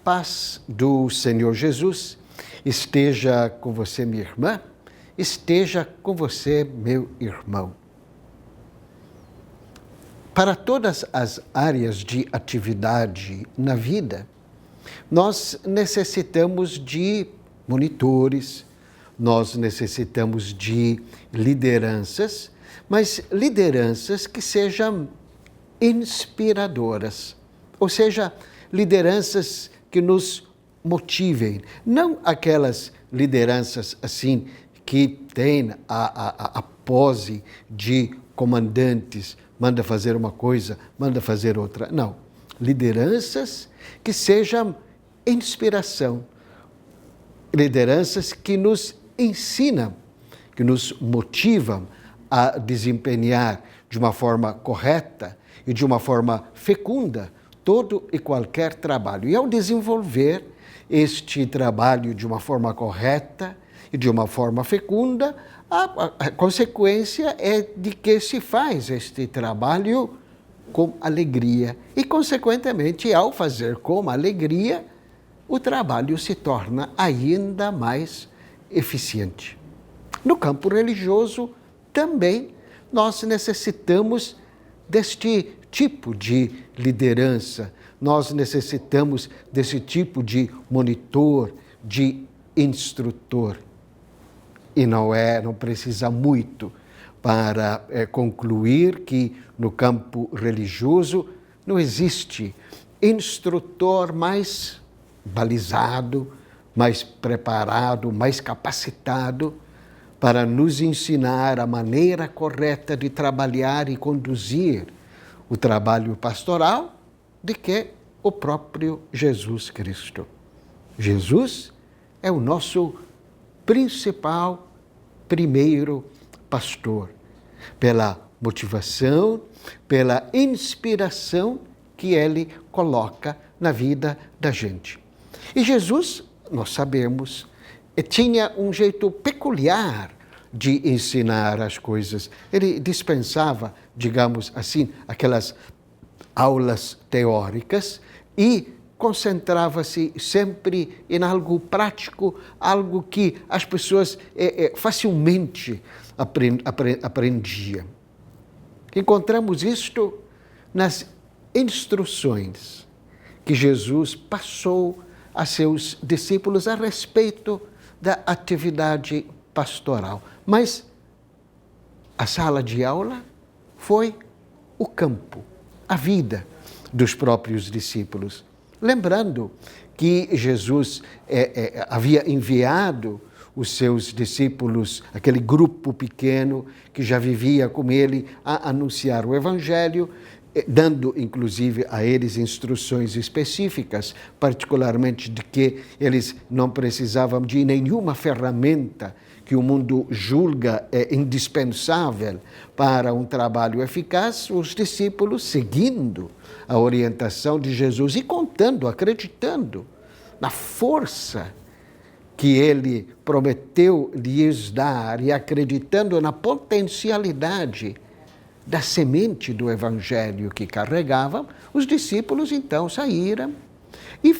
paz do Senhor Jesus esteja com você, minha irmã, esteja com você, meu irmão. Para todas as áreas de atividade na vida, nós necessitamos de monitores, nós necessitamos de lideranças, mas lideranças que sejam inspiradoras, ou seja, lideranças que nos motivem, não aquelas lideranças assim que têm a pose de comandantes, manda fazer uma coisa, manda fazer outra. Não, lideranças que sejam inspiração, lideranças que nos ensinam, que nos motivam a desempenhar de uma forma correta e de uma forma fecunda todo e qualquer trabalho. E ao desenvolver este trabalho de uma forma correta e de uma forma fecunda, a consequência é de que se faz este trabalho com alegria. E, consequentemente, ao fazer com alegria, o trabalho se torna ainda mais eficiente. No campo religioso, também, nós necessitamos deste tipo de liderança, nós necessitamos desse tipo de monitor, de instrutor. E não precisa muito para concluir que no campo religioso não existe instrutor mais balizado, mais preparado, mais capacitado para nos ensinar a maneira correta de trabalhar e conduzir o trabalho pastoral do que o próprio Jesus Cristo. Jesus é o nosso principal, primeiro pastor, pela motivação, pela inspiração que ele coloca na vida da gente. E Jesus, nós sabemos, tinha um jeito peculiar de ensinar as coisas. Ele dispensava, digamos assim, aquelas aulas teóricas e concentrava-se sempre em algo prático, algo que as pessoas facilmente aprendiam. Encontramos isto nas instruções que Jesus passou a seus discípulos a respeito da atividade pastoral. Mas a sala de aula foi o campo, a vida dos próprios discípulos. Lembrando que Jesus havia enviado os seus discípulos, aquele grupo pequeno que já vivia com ele, a anunciar o Evangelho, dando inclusive a eles instruções específicas, particularmente de que eles não precisavam de nenhuma ferramenta que o mundo julga indispensável para um trabalho eficaz. Os discípulos, seguindo a orientação de Jesus e contando, acreditando na força que ele prometeu lhes dar e acreditando na potencialidade da semente do Evangelho que carregavam, os discípulos então saíram e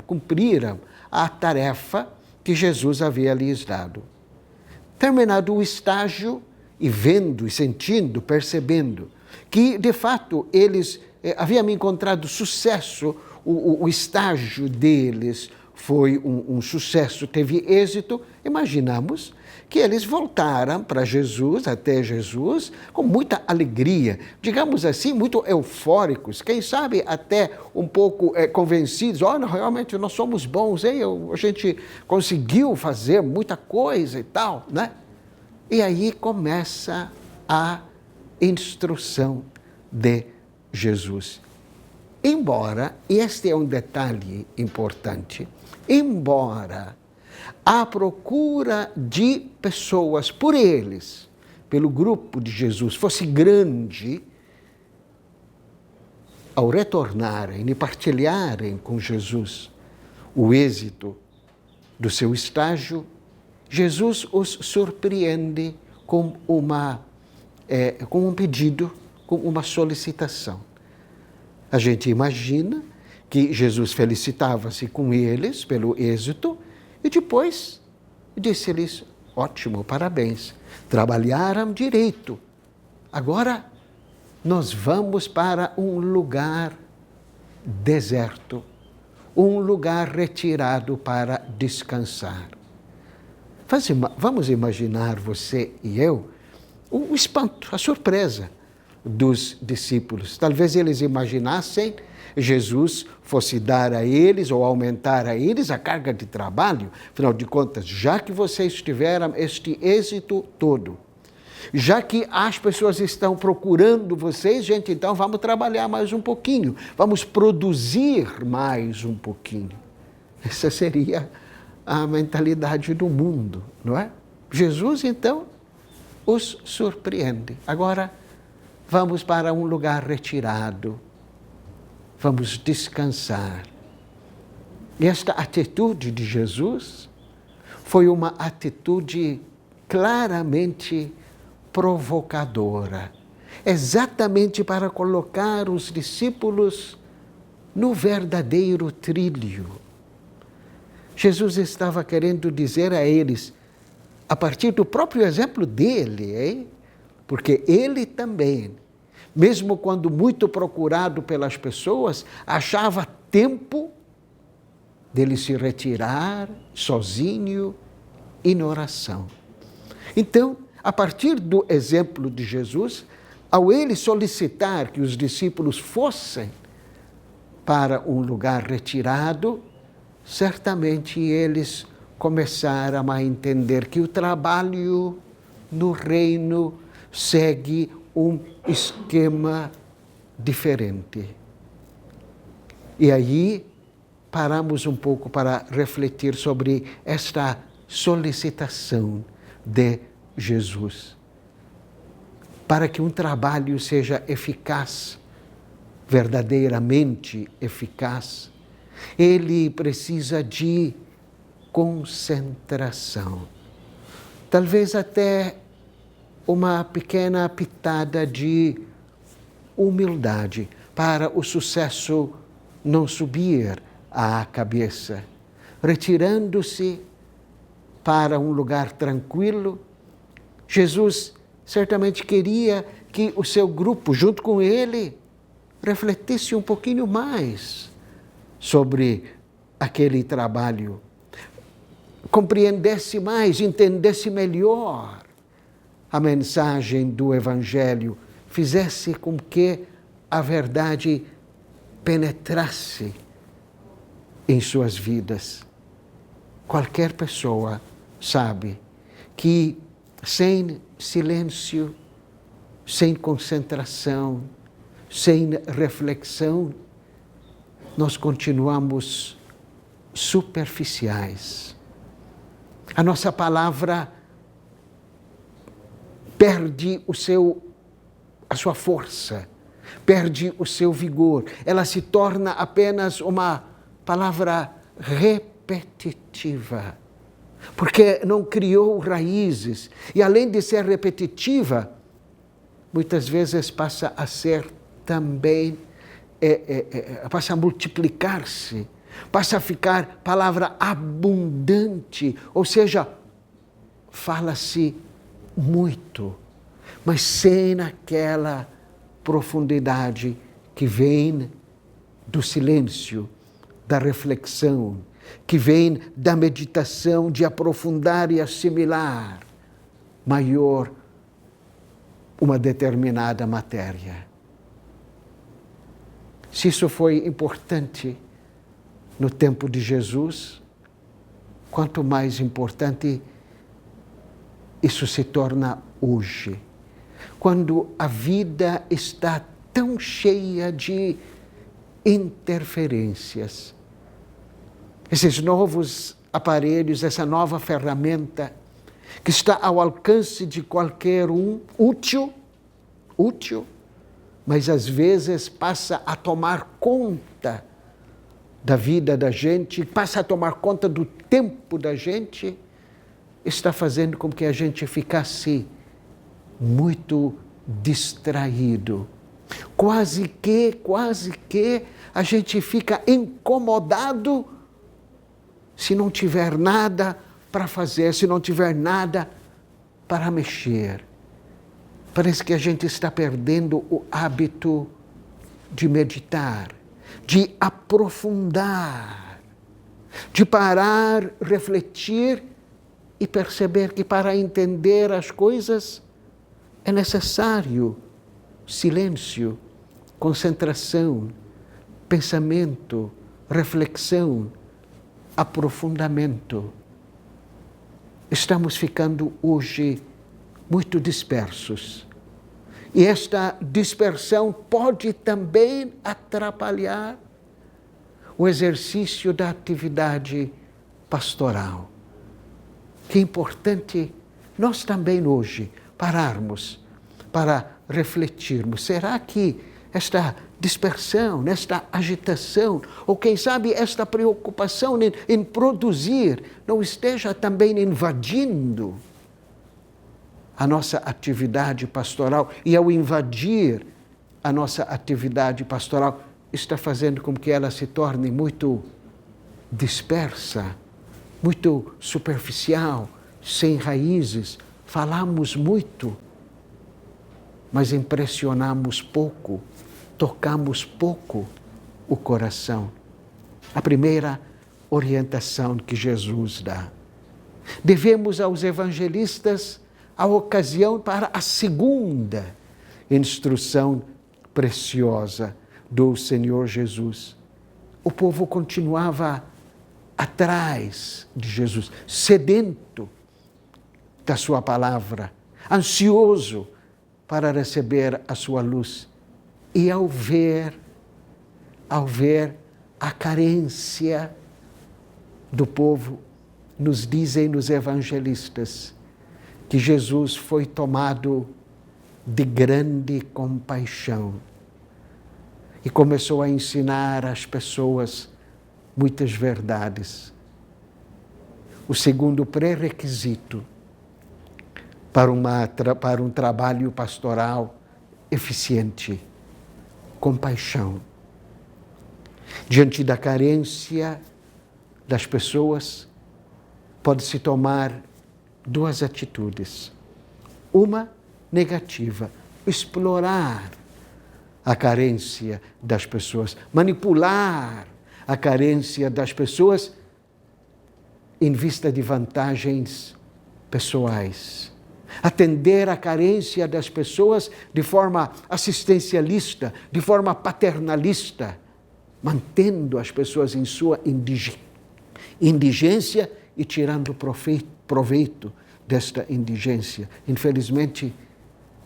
cumpriram a tarefa que Jesus havia lhes dado. Terminado o estágio, e vendo, e sentindo, percebendo que, de fato, eles haviam encontrado sucesso, o estágio deles foi um sucesso, teve êxito, imaginamos que eles voltaram para Jesus, até Jesus, com muita alegria, digamos assim, muito eufóricos, quem sabe até um pouco convencidos, realmente nós somos bons, hein? A gente conseguiu fazer muita coisa e tal, né? E aí começa a instrução de Jesus. Embora, e este é um detalhe importante, embora a procura de pessoas por eles, pelo grupo de Jesus, fosse grande, ao retornarem e partilharem com Jesus o êxito do seu estágio, Jesus os surpreende com um pedido, com uma solicitação. A gente imagina que Jesus felicitava-se com eles pelo êxito e depois disse-lhes: ótimo, parabéns, trabalharam direito. Agora nós vamos para um lugar deserto, um lugar retirado para descansar. Vamos imaginar você e eu o espanto, a surpresa dos discípulos. Talvez eles imaginassem Jesus fosse dar a eles ou aumentar a eles a carga de trabalho. Afinal de contas, já que vocês tiveram este êxito todo, já que as pessoas estão procurando vocês, gente, então vamos trabalhar mais um pouquinho, vamos produzir mais um pouquinho. Essa seria a mentalidade do mundo, não é? Jesus, então, os surpreende. Agora, vamos para um lugar retirado, vamos descansar. E esta atitude de Jesus foi uma atitude claramente provocadora, exatamente para colocar os discípulos no verdadeiro trilho. Jesus estava querendo dizer a eles, a partir do próprio exemplo dele, hein? Porque ele também, mesmo quando muito procurado pelas pessoas, achava tempo dele se retirar sozinho em oração. Então, a partir do exemplo de Jesus, ao ele solicitar que os discípulos fossem para um lugar retirado, certamente eles começaram a entender que o trabalho no reino segue um esquema diferente. E aí paramos um pouco para refletir sobre esta solicitação de Jesus. Para que um trabalho seja eficaz, verdadeiramente eficaz, ele precisa de concentração. Talvez até uma pequena pitada de humildade para o sucesso não subir à cabeça, retirando-se para um lugar tranquilo. Jesus certamente queria que o seu grupo, junto com ele, refletisse um pouquinho mais sobre aquele trabalho, compreendesse mais, entendesse melhor a mensagem do Evangelho, fizesse com que a verdade penetrasse em suas vidas. Qualquer pessoa sabe que sem silêncio, sem concentração, sem reflexão, nós continuamos superficiais. A nossa palavra perde a sua força, perde o seu vigor. Ela se torna apenas uma palavra repetitiva, porque não criou raízes. E além de ser repetitiva, muitas vezes passa a ser também, passa a multiplicar-se, passa a ficar palavra abundante, ou seja, fala-se muito, mas sem aquela profundidade que vem do silêncio, da reflexão, que vem da meditação, de aprofundar e assimilar maior uma determinada matéria. Se isso foi importante no tempo de Jesus, quanto mais importante isso se torna hoje, quando a vida está tão cheia de interferências. Esses novos aparelhos, essa nova ferramenta que está ao alcance de qualquer um, útil, mas às vezes passa a tomar conta da vida da gente, passa a tomar conta do tempo da gente, está fazendo com que a gente ficasse muito distraído Quase que a gente fica incomodado se não tiver nada para fazer, se não tiver nada para mexer. Parece que a gente está perdendo o hábito de meditar, de aprofundar, de parar, refletir e perceber que para entender as coisas é necessário silêncio, concentração, pensamento, reflexão, aprofundamento. Estamos ficando hoje muito dispersos. E esta dispersão pode também atrapalhar o exercício da atividade pastoral. Que é importante nós também hoje pararmos para refletirmos. Será que esta dispersão, esta agitação, ou quem sabe esta preocupação em produzir, não esteja também invadindo a nossa atividade pastoral? E ao invadir a nossa atividade pastoral, está fazendo com que ela se torne muito dispersa, muito superficial, sem raízes. Falamos muito, mas impressionamos pouco, tocamos pouco o coração. A primeira orientação que Jesus dá. Devemos aos evangelistas a ocasião para a segunda instrução preciosa do Senhor Jesus. O povo continuava atrás de Jesus, sedento da sua palavra, ansioso para receber a sua luz. E ao ver a carência do povo, nos dizem os evangelistas que Jesus foi tomado de grande compaixão e começou a ensinar às pessoas muitas verdades. O segundo pré-requisito para um trabalho pastoral eficiente: compaixão. Diante da carência das pessoas, pode-se tomar duas atitudes. Uma negativa: explorar a carência das pessoas, manipular a carência das pessoas em vista de vantagens pessoais. Atender à carência das pessoas de forma assistencialista, de forma paternalista, mantendo as pessoas em sua indigência e tirando proveito desta indigência. Infelizmente,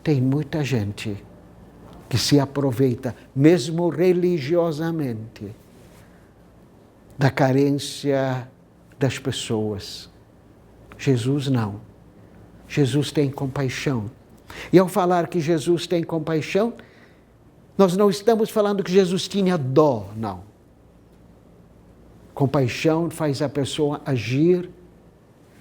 tem muita gente que se aproveita, mesmo religiosamente, da carência das pessoas. Jesus não. Jesus tem compaixão. E ao falar que Jesus tem compaixão, nós não estamos falando que Jesus tinha dó, não. Compaixão faz a pessoa agir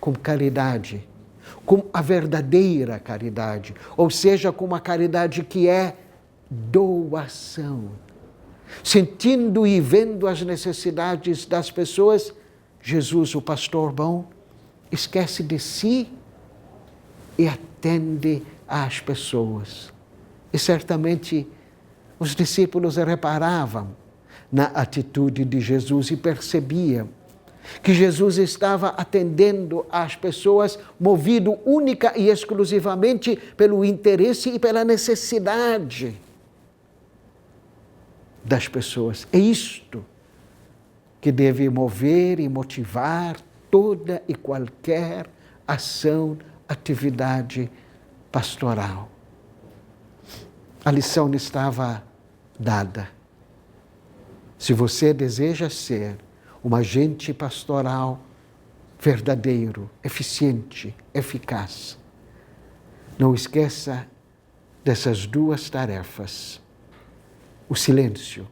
com caridade, com a verdadeira caridade, ou seja, com uma caridade que é doação. Sentindo e vendo as necessidades das pessoas, Jesus, o pastor bom, esquece de si e atende às pessoas. E certamente os discípulos reparavam na atitude de Jesus e percebiam que Jesus estava atendendo às pessoas movido única e exclusivamente pelo interesse e pela necessidade das pessoas. É isto que deve mover e motivar toda e qualquer ação, atividade pastoral. A lição estava dada. Se você deseja ser um agente pastoral verdadeiro, eficiente, eficaz, não esqueça dessas duas tarefas: o silêncio,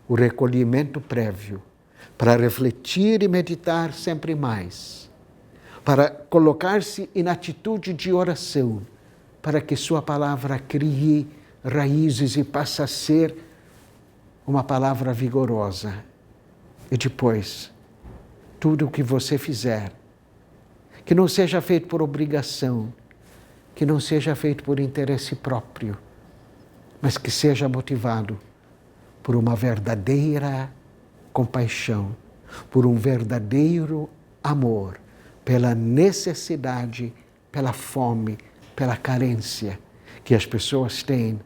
o recolhimento prévio, para refletir e meditar sempre mais, para colocar-se em atitude de oração, para que sua palavra crie raízes e passa a ser uma palavra vigorosa. E depois, tudo o que você fizer, que não seja feito por obrigação, que não seja feito por interesse próprio, mas que seja motivado por uma verdadeira compaixão, por um verdadeiro amor, pela necessidade, pela fome, pela carência que as pessoas têm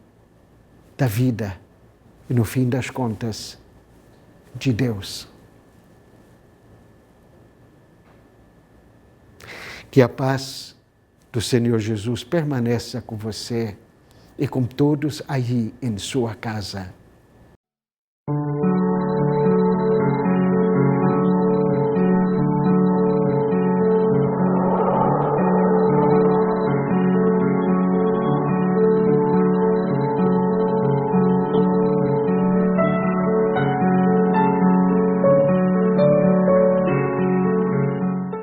da vida e, no fim das contas, de Deus. Que a paz do Senhor Jesus permaneça com você e com todos aí em sua casa.